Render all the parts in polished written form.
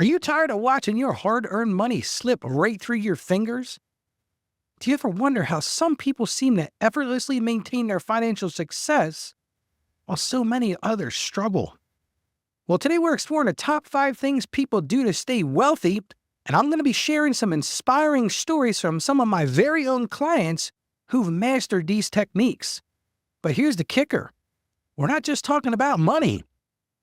Are you tired of watching your hard-earned money slip right through your fingers? Do you ever wonder how some people seem to effortlessly maintain their financial success while so many others struggle? Well, today we're exploring the top 5 things people do to stay wealthy, and I'm going to be sharing some inspiring stories from some of my very own clients who've mastered these techniques. But here's the kicker. We're not just talking about money.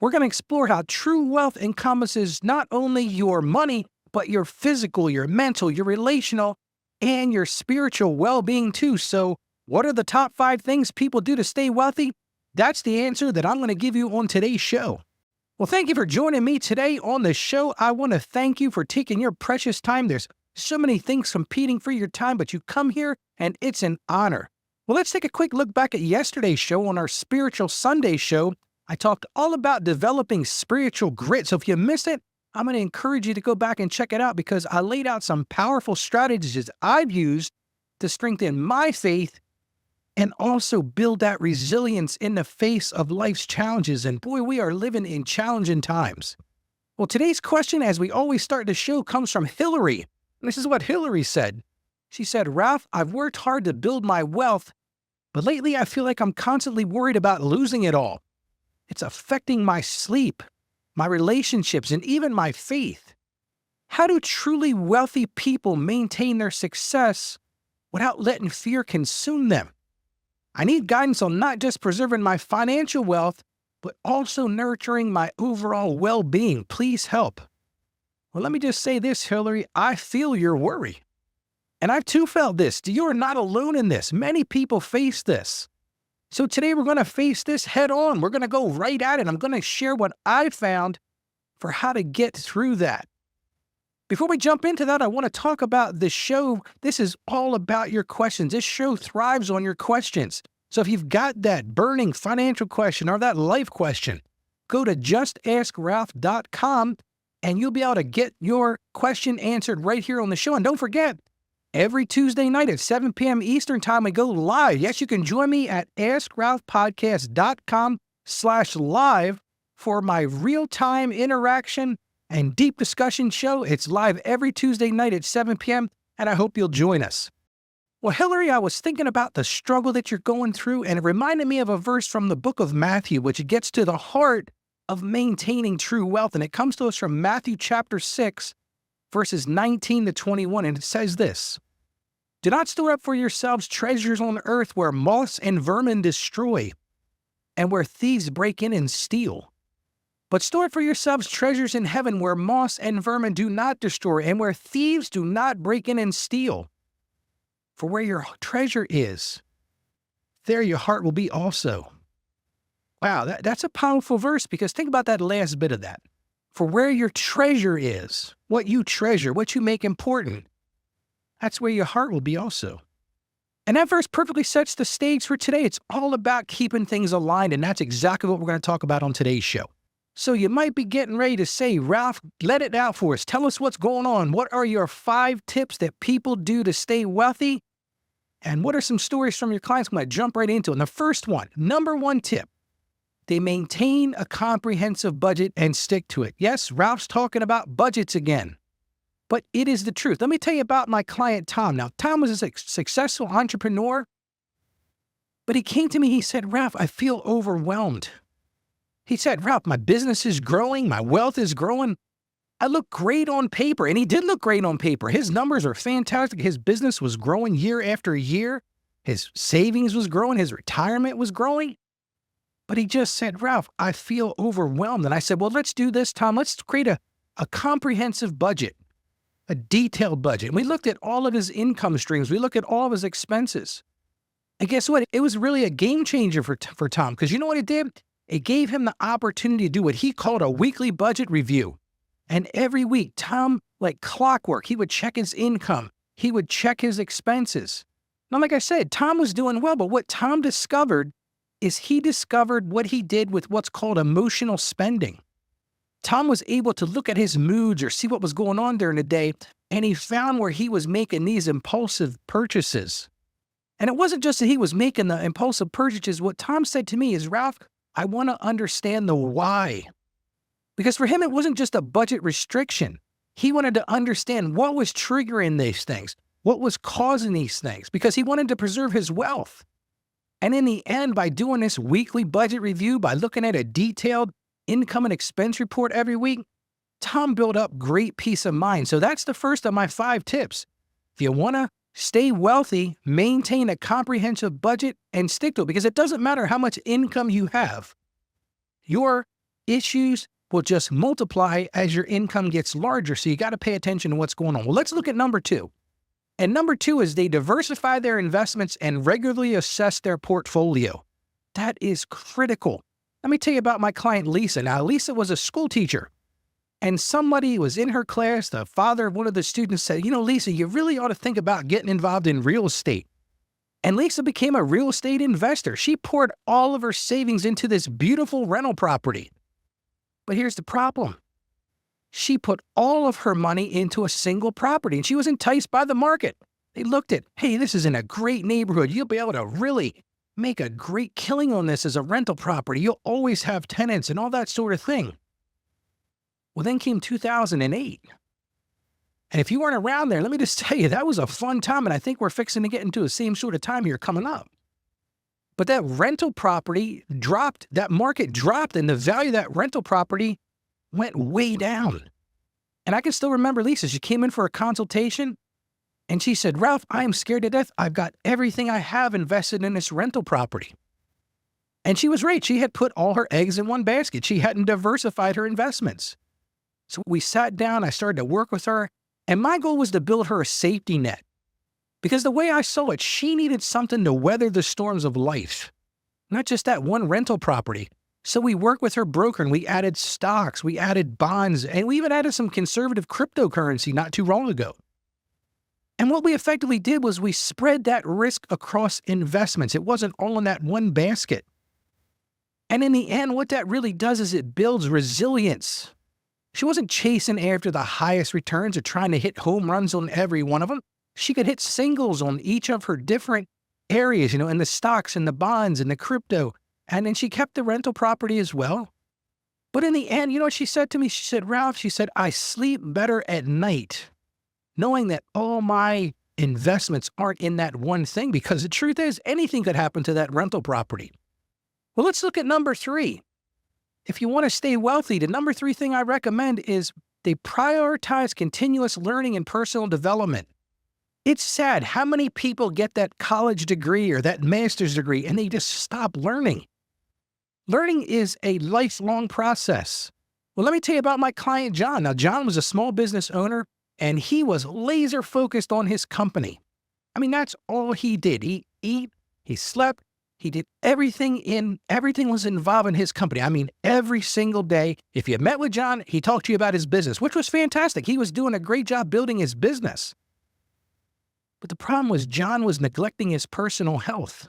We're going to explore how true wealth encompasses not only your money, but your physical, your mental, your relational, and your spiritual well-being too. So, what are the top 5 things people do to stay wealthy? That's the answer that I'm going to give you on today's show. Well, thank you for joining me today on the show. I want to thank you for taking your precious time. There's so many things competing for your time, but you come here and it's an honor. Well, let's take a quick look back at yesterday's show. On our Spiritual Sunday show, I talked all about developing spiritual grit. So if you missed it, I'm going to encourage you to go back and check it out because I laid out some powerful strategies I've used to strengthen my faith and also build that resilience in the face of life's challenges. And boy, we are living in challenging times. Well, today's question, as we always start the show, comes from Hillary. And this is what Hillary said. She said, Ralph, I've worked hard to build my wealth, but lately I feel like I'm constantly worried about losing it all. It's affecting my sleep, my relationships, and even my faith. How do truly wealthy people maintain their success without letting fear consume them? I need guidance on not just preserving my financial wealth, but also nurturing my overall well-being. Please help. Well, let me just say this, Hillary. I feel your worry. And I've too felt this. You're not alone in this. Many people face this. So today we're going to face this head on. We're going to go right at it. I'm going to share what I found for how to get through that. Before we jump into that, I want to talk about the show. This is all about your questions. This show thrives on your questions. So if you've got that burning financial question or that life question, go to justaskralph.com and you'll be able to get your question answered right here on the show. And don't forget, every Tuesday night at 7 p.m. Eastern Time, we go live. Yes, you can join me at askralphpodcast.com/live for my real-time interaction and deep discussion show. It's live every Tuesday night at 7 p.m., and I hope you'll join us. Well, Hillary, I was thinking about the struggle that you're going through, and it reminded me of a verse from the book of Matthew, which gets to the heart of maintaining true wealth, and it comes to us from Matthew chapter 6, verses 19 to 21, and it says this, Do not store up for yourselves treasures on earth where moths and vermin destroy, and where thieves break in and steal. But store for yourselves treasures in heaven where moths and vermin do not destroy, and where thieves do not break in and steal. For where your treasure is, there your heart will be also. Wow, that's a powerful verse, because think about that last bit of that. For where your treasure is, what you treasure, what you make important, that's where your heart will be also. And that verse perfectly sets the stage for today. It's all about keeping things aligned, and that's exactly what we're going to talk about on today's show. So you might be getting ready to say, Ralph, let it out for us. Tell us what's going on. What are your 5 tips that people do to stay wealthy? And what are some stories from your clients? I'm going to jump right into it. And the first one, number 1 tip, they maintain a comprehensive budget and stick to it. Yes, Ralph's talking about budgets again, but it is the truth. Let me tell you about my client, Tom. Now, Tom was a successful entrepreneur, but he came to me, he said, Ralph, I feel overwhelmed. He said, Ralph, my business is growing, my wealth is growing. I look great on paper, and he did look great on paper. His numbers are fantastic. His business was growing year after year. His savings was growing. His retirement was growing. But he just said, Ralph, I feel overwhelmed. And I said, well, let's do this, Tom. Let's create a comprehensive budget, a detailed budget. And we looked at all of his income streams. We looked at all of his expenses. And guess what? It was really a game changer for Tom, because you know what it did? It gave him the opportunity to do what he called a weekly budget review. And every week, Tom, like clockwork, he would check his income. He would check his expenses. Now, like I said, Tom was doing well, but what Tom discovered is he discovered what he did with what's called emotional spending. Tom was able to look at his moods or see what was going on during the day, and he found where he was making these impulsive purchases. And it wasn't just that he was making the impulsive purchases. What Tom said to me is, Ralph, I want to understand the why. Because for him, it wasn't just a budget restriction. He wanted to understand what was triggering these things, what was causing these things, because he wanted to preserve his wealth. And in the end, by doing this weekly budget review, by looking at a detailed income and expense report every week, Tom built up great peace of mind. So that's the first of my 5 tips. If you want to stay wealthy, maintain a comprehensive budget and stick to it, because it doesn't matter how much income you have. Your issues will just multiply as your income gets larger. So you got to pay attention to what's going on. Well, let's look at number 2. And number 2 is they diversify their investments and regularly assess their portfolio. That is critical. Let me tell you about my client, Lisa. Now, Lisa was a school teacher, and somebody was in her class. The father of one of the students said, Lisa, you really ought to think about getting involved in real estate. And Lisa became a real estate investor. She poured all of her savings into this beautiful rental property. But here's the problem. She put all of her money into a single property, and she was enticed by the market. They looked at, hey, this is in a great neighborhood. You'll be able to really make a great killing on this as a rental property. You'll always have tenants and all that sort of thing. Well, then came 2008. And if you weren't around there, let me just tell you, that was a fun time, and I think we're fixing to get into the same sort of time here coming up. But that rental property dropped, that market dropped, and the value of that rental property went way down. And I can still remember Lisa. She came in for a consultation, and she said, Ralph, I am scared to death. I've got everything I have invested in this rental property. And she was right. She had put all her eggs in one basket. She hadn't diversified her investments. So we sat down, I started to work with her, and my goal was to build her a safety net. Because the way I saw it, she needed something to weather the storms of life, not just that one rental property. So we worked with her broker, and we added stocks, we added bonds, and we even added some conservative cryptocurrency not too long ago. And what we effectively did was we spread that risk across investments. It wasn't all in that one basket. And in the end, what that really does is it builds resilience. She wasn't chasing after the highest returns or trying to hit home runs on every one of them. She could hit singles on each of her different areas, in the stocks and the bonds and the crypto. And then she kept the rental property as well. But in the end, what she said to me? She said, Ralph, she said, I sleep better at night knowing that all my investments aren't in that one thing, because the truth is anything could happen to that rental property. Well, let's look at number 3. If you want to stay wealthy, the number 3 thing I recommend is they prioritize continuous learning and personal development. It's sad how many people get that college degree or that master's degree and they just stop learning. Learning is a lifelong process. Well, let me tell you about my client, John. Now, John was a small business owner, and he was laser focused on his company. I mean, that's all he did. He ate, he slept, he did everything was involved in his company. I mean, every single day. If you met with John, he talked to you about his business, which was fantastic. He was doing a great job building his business. But the problem was John was neglecting his personal health.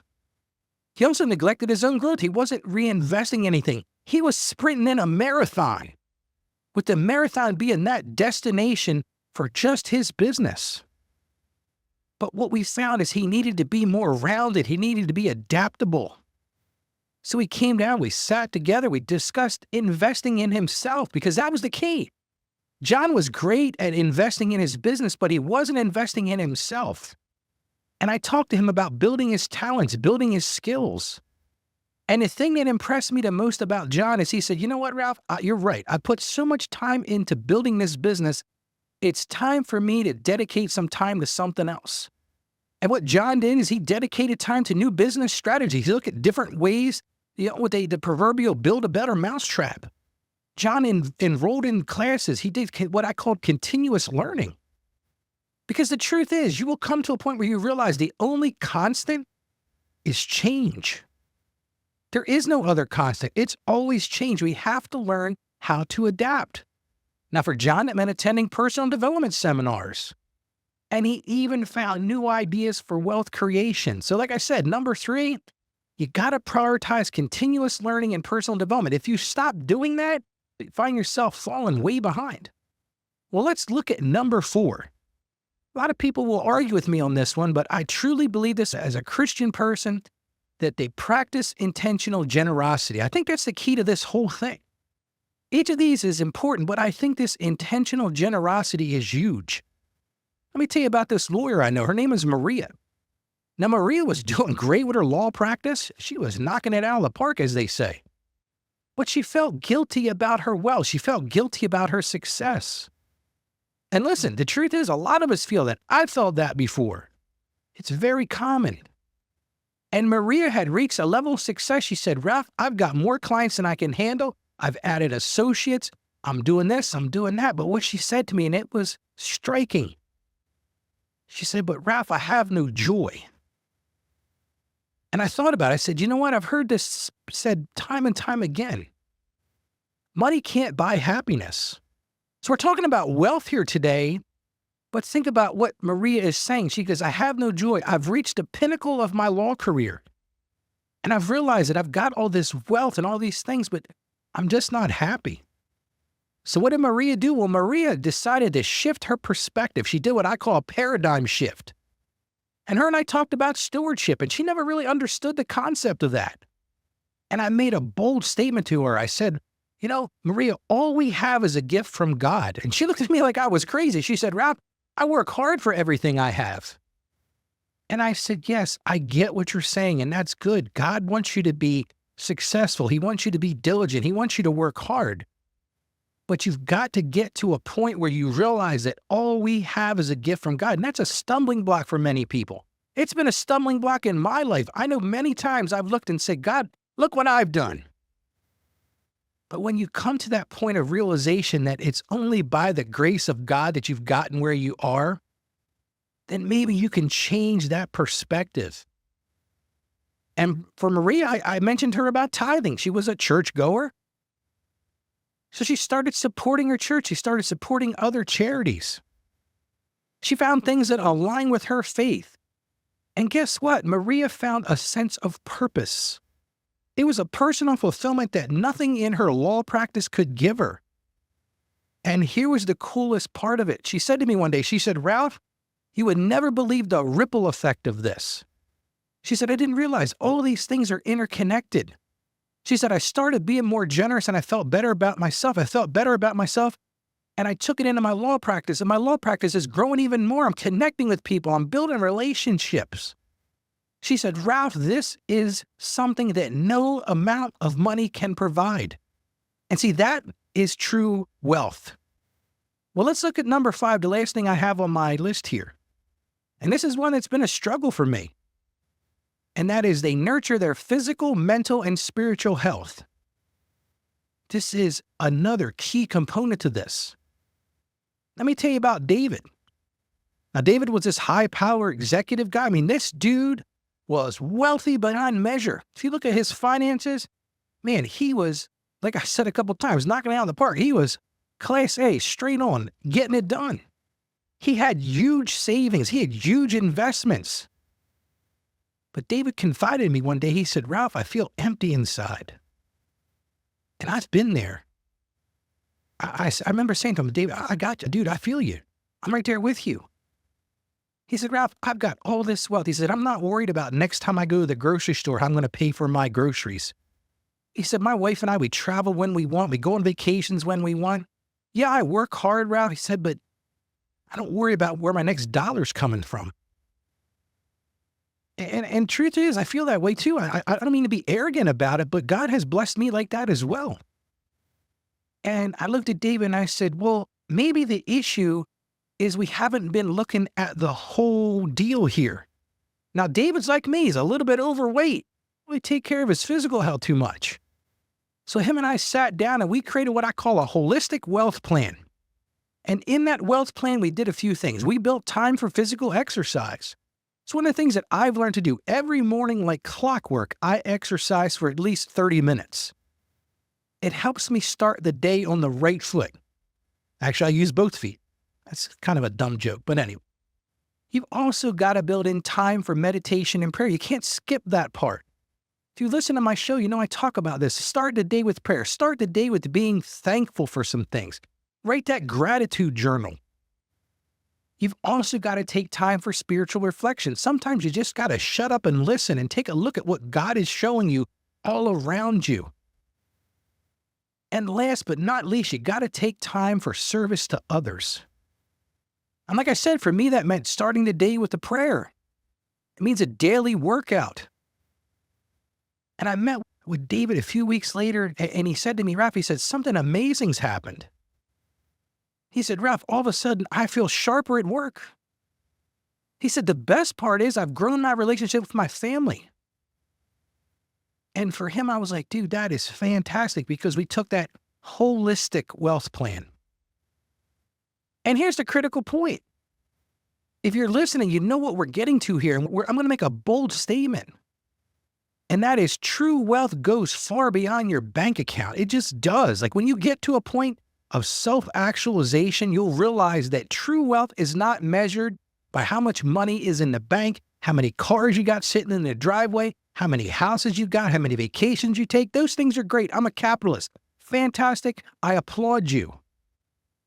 He also neglected his own growth. He wasn't reinvesting anything. He was sprinting in a marathon, with the marathon being that destination for just his business. But what we found is he needed to be more rounded. He needed to be adaptable. So we came down, we sat together, we discussed investing in himself, because that was the key. John was great at investing in his business, but he wasn't investing in himself. And I talked to him about building his talents, building his skills. And the thing that impressed me the most about John is he said, you know what, Ralph, you're right. I put so much time into building this business. It's time for me to dedicate some time to something else. And what John did is he dedicated time to new business strategies. He looked at different ways, with the proverbial build a better mousetrap. John enrolled in classes. He did what I called continuous learning. Because the truth is, you will come to a point where you realize the only constant is change. There is no other constant. It's always change. We have to learn how to adapt. Now, for John, it meant attending personal development seminars. And he even found new ideas for wealth creation. So like I said, number 3, you got to prioritize continuous learning and personal development. If you stop doing that, you find yourself falling way behind. Well, let's look at number 4. A lot of people will argue with me on this one, but I truly believe this as a Christian person, that they practice intentional generosity. I think that's the key to this whole thing. Each of these is important, but I think this intentional generosity is huge. Let me tell you about this lawyer I know. Her name is Maria. Now, Maria was doing great with her law practice. She was knocking it out of the park, as they say. But she felt guilty about her wealth. She felt guilty about her success. And listen, the truth is, a lot of us feel that. I felt that before. It's very common. And Maria had reached a level of success. She said, Ralph, I've got more clients than I can handle. I've added associates. I'm doing this, I'm doing that. But what she said to me, and it was striking. She said, but Ralph, I have no joy. And I thought about it. I said, you know what? I've heard this said time and time again. Money can't buy happiness. So we're talking about wealth here today, but think about what Maria is saying. She goes, I have no joy. I've reached the pinnacle of my law career. And I've realized that I've got all this wealth and all these things, but I'm just not happy. So what did Maria do? Well, Maria decided to shift her perspective. She did what I call a paradigm shift. And her and I talked about stewardship, and she never really understood the concept of that. And I made a bold statement to her. I said, you know, Maria, all we have is a gift from God. And she looked at me like I was crazy. She said, Ralph, I work hard for everything I have. And I said, yes, I get what you're saying, and that's good. God wants you to be successful. He wants you to be diligent. He wants you to work hard. But you've got to get to a point where you realize that all we have is a gift from God. And that's a stumbling block for many people. It's been a stumbling block in my life. I know many times I've looked and said, God, look what I've done. But when you come to that point of realization that it's only by the grace of God that you've gotten where you are, then maybe you can change that perspective. And for Maria, I mentioned her about tithing. She was a churchgoer. So she started supporting her church. She started supporting other charities. She found things that align with her faith. And guess what? Maria found a sense of purpose. It was a personal fulfillment that nothing in her law practice could give her. And here was the coolest part of it. She said to me one day, she said, Ralph, you would never believe the ripple effect of this. She said, I didn't realize all these things are interconnected. She said, I started being more generous and I felt better about myself. And I took it into my law practice, and my law practice is growing even more. I'm connecting with people. I'm building relationships. She said, Ralph, this is something that no amount of money can provide. And see, that is true wealth. Well, let's look at number 5, the last thing I have on my list here. And this is one that's been a struggle for me. And that is they nurture their physical, mental, and spiritual health. This is another key component to this. Let me tell you about David. Now, David was this high-power executive guy. I mean, this dude was wealthy beyond measure. If you look at his finances, man, he was, like I said a couple times, knocking it out of the park. He was class A, straight on, getting it done. He had huge savings. He had huge investments. But David confided in me one day. He said, Ralph, I feel empty inside. And I've been there. I remember saying to him, David, I got you. Dude, I feel you. I'm right there with you. He said, Ralph, I've got all this wealth. He said, I'm not worried about next time I go to the grocery store, how I'm going to pay for my groceries. He said, my wife and I, we travel when we want. We go on vacations when we want. Yeah, I work hard, Ralph. He said, but I don't worry about where my next dollar's coming from. And truth is, I feel that way too. I don't mean to be arrogant about it, but God has blessed me like that as well. And I looked at David and I said, well, maybe the issue is we haven't been looking at the whole deal here. Now, David's like me. He's a little bit overweight. We take care of his physical health too much. So him and I sat down and we created what I call a holistic wealth plan. And in that wealth plan, we did a few things. We built time for physical exercise. It's one of the things that I've learned to do. Every morning, like clockwork, I exercise for at least 30 minutes. It helps me start the day on the right foot. Actually, I use both feet. That's kind of a dumb joke, but anyway. You've also got to build in time for meditation and prayer. You can't skip that part. If you listen to my show, you know I talk about this. Start the day with prayer. Start the day with being thankful for some things. Write that gratitude journal. You've also got to take time for spiritual reflection. Sometimes you just got to shut up and listen and take a look at what God is showing you all around you. And last but not least, you got to take time for service to others. And like I said, for me, that meant starting the day with a prayer. It means a daily workout. And I met with David a few weeks later, and he said to me, Ralph, he said, something amazing's happened. He said, Ralph, all of a sudden, I feel sharper at work. He said, the best part is I've grown my relationship with my family. And for him, I was like, dude, that is fantastic, because we took that holistic wealth plan. And here's the critical point. If you're listening, you know what we're getting to here. I'm going to make a bold statement. And that is, true wealth goes far beyond your bank account. It just does. Like, when you get to a point of self-actualization, you'll realize that true wealth is not measured by how much money is in the bank, how many cars you got sitting in the driveway, how many houses you got, how many vacations you take. Those things are great. I'm a capitalist. Fantastic. I applaud you.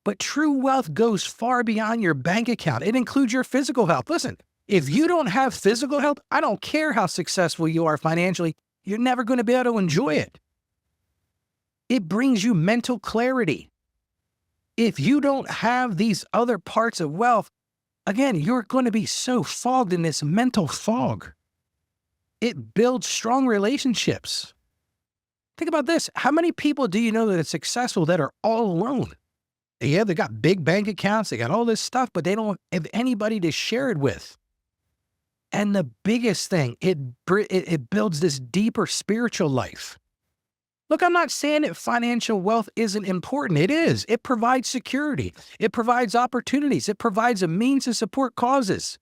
But true wealth goes far beyond your bank account. It includes your physical health. Listen, if you don't have physical health, I don't care how successful you are financially, you're never going to be able to enjoy it. It brings you mental clarity. If you don't have these other parts of wealth, again, you're going to be so fogged in this mental fog. It builds strong relationships. Think about this. How many people do you know that are successful that are all alone? Yeah, they got big bank accounts, they got all this stuff, but they don't have anybody to share it with. And the biggest thing, it builds this deeper spiritual life. Look, I'm not saying that financial wealth isn't important. It is. It provides security. It provides opportunities. It provides a means to support causes.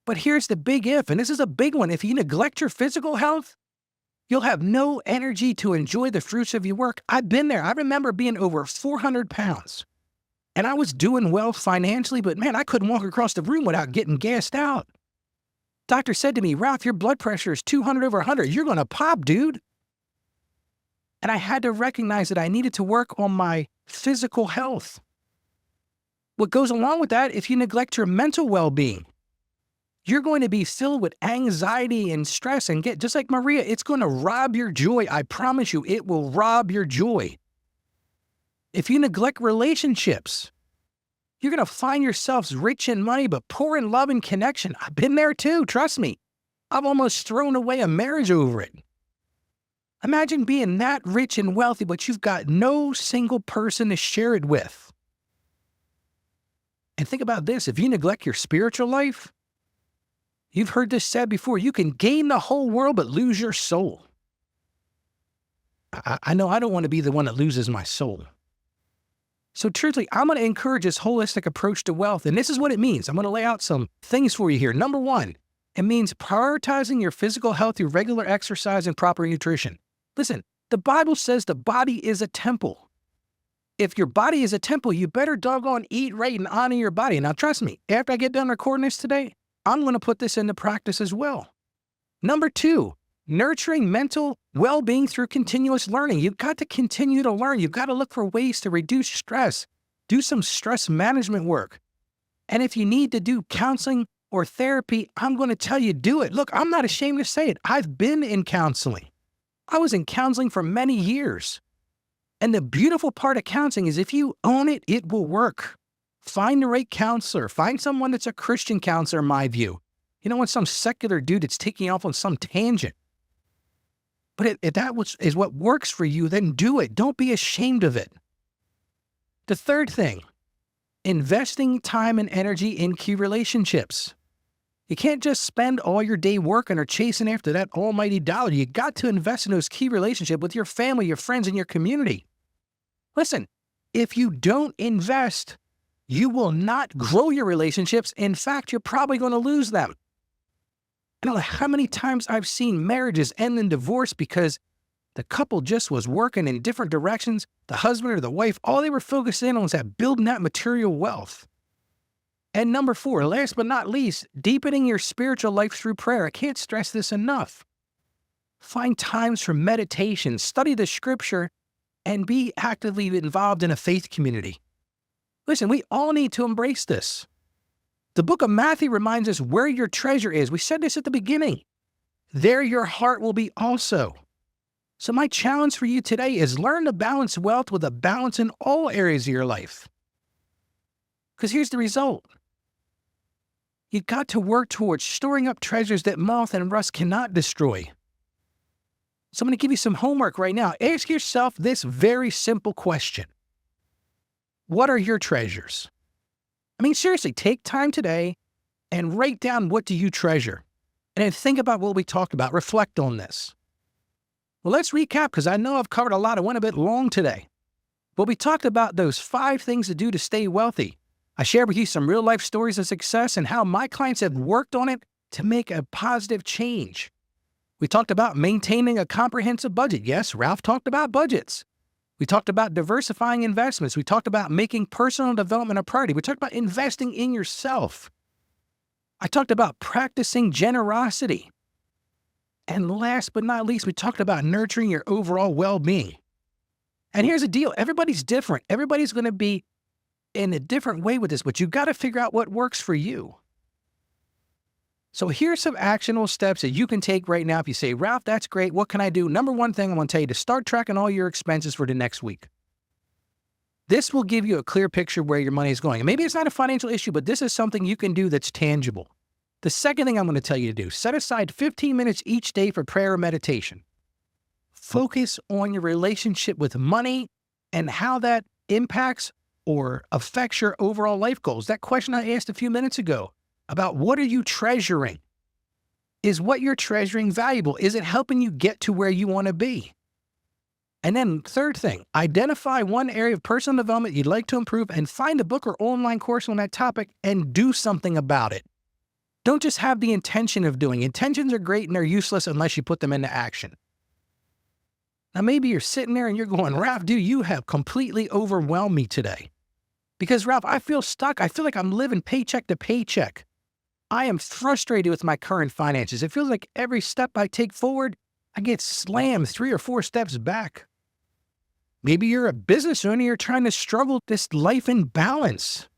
But here's the big if, and this is a big one. If you neglect your physical health, you'll have no energy to enjoy the fruits of your work. I've been there. I remember being over 400 pounds. And I was doing well financially, but man, I couldn't walk across the room without getting gassed out. Doctor said to me, Ralph, your blood pressure is 200 over 100. You're going to pop, dude. And I had to recognize that I needed to work on my physical health. What goes along with that, if you neglect your mental well-being, you're going to be filled with anxiety and stress and just like Maria, it's going to rob your joy. I promise you, it will rob your joy. If you neglect relationships, you're going to find yourselves rich in money, but poor in love and connection. I've been there too, trust me. I've almost thrown away a marriage over it. Imagine being that rich and wealthy, but you've got no single person to share it with. And think about this, if you neglect your spiritual life, you've heard this said before, you can gain the whole world but lose your soul. I know I don't want to be the one that loses my soul. So truthfully, I'm going to encourage this holistic approach to wealth, and this is what it means. I'm going to lay out some things for you here. Number one, it means prioritizing your physical health through regular exercise and proper nutrition. Listen, the Bible says the body is a temple. If your body is a temple, you better doggone eat right and honor your body. Now trust me, after I get done recording this today, I'm going to put this into practice as well. Number two, nurturing mental well-being through continuous learning. You've got to continue to learn. You've got to look for ways to reduce stress. Do some stress management work. And if you need to do counseling or therapy, I'm going to tell you, do it. Look, I'm not ashamed to say it. I've been in counseling. I was in counseling for many years. And the beautiful part of counseling is if you own it, it will work. Find the right counselor. Find someone that's a Christian counselor, in my view. You don't want some secular dude that's taking off on some tangent. But if that is what works for you, then do it. Don't be ashamed of it. The third thing, investing time and energy in key relationships. You can't just spend all your day working or chasing after that almighty dollar. You got to invest in those key relationships with your family, your friends, and your community. Listen, if you don't invest, you will not grow your relationships. In fact, you're probably going to lose them. I don't know how many times I've seen marriages end in divorce because the couple just was working in different directions. The husband or the wife, all they were focused in on was that building that material wealth. And number four, last but not least, deepening your spiritual life through prayer. I can't stress this enough. Find times for meditation, study the scripture, and be actively involved in a faith community. Listen, we all need to embrace this. The book of Matthew reminds us where your treasure is. We said this at the beginning. There your heart will be also. So my challenge for you today is learn to balance wealth with a balance in all areas of your life. Because here's the result. You've got to work towards storing up treasures that moth and rust cannot destroy. So I'm going to give you some homework right now. Ask yourself this very simple question. What are your treasures? I mean, seriously, take time today and write down what do you treasure. And then think about what we talked about. Reflect on this. Well, let's recap because I know I've covered a lot. I went a bit long today. But we talked about those 5 things to do to stay wealthy. I shared with you some real-life stories of success and how my clients have worked on it to make a positive change. We talked about maintaining a comprehensive budget. Yes, Ralph talked about budgets. We talked about diversifying investments. We talked about making personal development a priority. We talked about investing in yourself. I talked about practicing generosity. And last but not least, we talked about nurturing your overall well-being. And here's the deal. Everybody's different. Everybody's going to be in a different way with this, but you've got to figure out what works for you. So here's some actionable steps that you can take right now. If you say, Ralph, that's great. What can I do? Number one thing I want to tell you to start tracking all your expenses for the next week. This will give you a clear picture where your money is going. And maybe it's not a financial issue, but this is something you can do that's tangible. The second thing I'm going to tell you to do, set aside 15 minutes each day for prayer or meditation. Focus on your relationship with money and how that impacts or affects your overall life goals. That question I asked a few minutes ago about what are you treasuring? Is what you're treasuring valuable? Is it helping you get to where you want to be? And then third thing, identify one area of personal development you'd like to improve and find a book or online course on that topic and do something about it. Don't just have the intention of doing. Intentions are great and they're useless unless you put them into action. Now, maybe you're sitting there and you're going, Ralph, dude, you have completely overwhelmed me today. Because, Ralph, I feel stuck. I feel like I'm living paycheck to paycheck. I am frustrated with my current finances. It feels like every step I take forward, I get slammed 3 or 4 steps back. Maybe you're a business owner, you're trying to struggle this life in balance.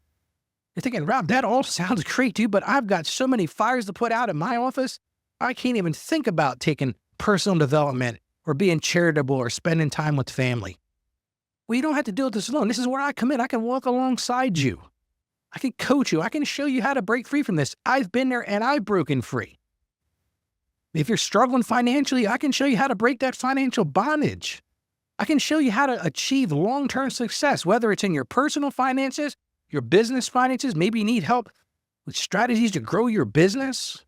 You're thinking, Ralph, that all sounds great, dude, but I've got so many fires to put out in my office, I can't even think about taking personal development or being charitable or spending time with family. Well, you don't have to do this alone. This is where I come in. I can walk alongside you. I can coach you. I can show you how to break free from this. I've been there and I've broken free. If you're struggling financially, I can show you how to break that financial bondage. I can show you how to achieve long-term success, whether it's in your personal finances, your business finances. Maybe you need help with strategies to grow your business.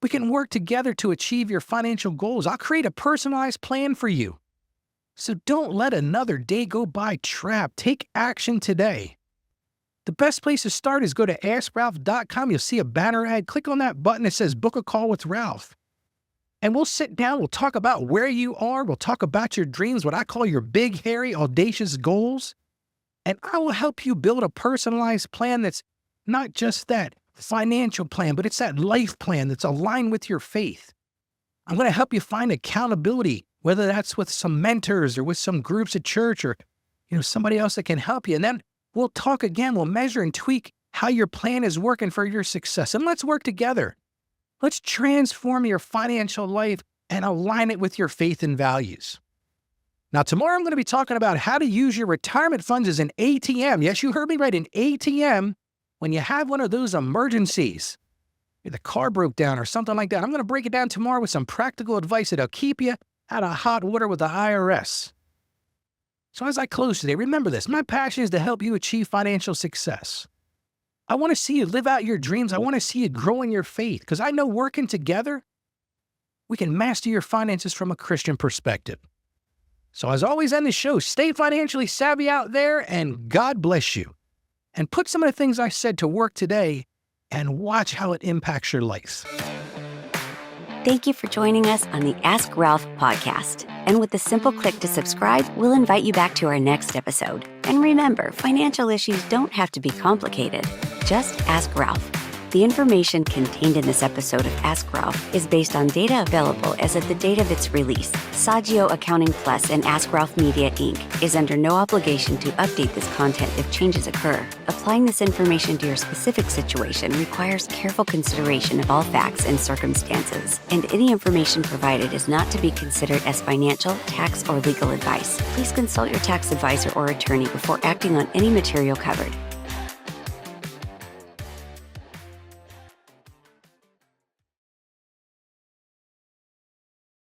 We can work together to achieve your financial goals. I'll create a personalized plan for you. So don't let another day go by trapped. Take action today. The best place to start is go to AskRalph.com. You'll see a banner ad. Click on that button that says book a call with Ralph. And we'll sit down. We'll talk about where you are. We'll talk about your dreams, what I call your big, hairy, audacious goals. And I will help you build a personalized plan that's not just that financial plan, but it's that life plan that's aligned with your faith. I'm going to help you find accountability, whether that's with some mentors or with some groups at church or, somebody else that can help you. And then we'll talk again. We'll measure and tweak how your plan is working for your success. And let's work together. Let's transform your financial life and align it with your faith and values. Now, tomorrow I'm going to be talking about how to use your retirement funds as an ATM. Yes, you heard me right, an ATM. When you have one of those emergencies, the car broke down or something like that, I'm going to break it down tomorrow with some practical advice that'll keep you out of hot water with the IRS. So as I close today, remember this. My passion is to help you achieve financial success. I want to see you live out your dreams. I want to see you grow in your faith because I know working together, we can master your finances from a Christian perspective. So as always on the show, stay financially savvy out there and God bless you. And put some of the things I said to work today and watch how it impacts your life. Thank you for joining us on the Ask Ralph podcast. And with a simple click to subscribe, we'll invite you back to our next episode. And remember, financial issues don't have to be complicated. Just ask Ralph. The information contained in this episode of Ask Ralph is based on data available as of the date of its release. Saggio Accounting Plus and Ask Ralph Media, Inc. is under no obligation to update this content if changes occur. Applying this information to your specific situation requires careful consideration of all facts and circumstances, and any information provided is not to be considered as financial, tax, or legal advice. Please consult your tax advisor or attorney before acting on any material covered.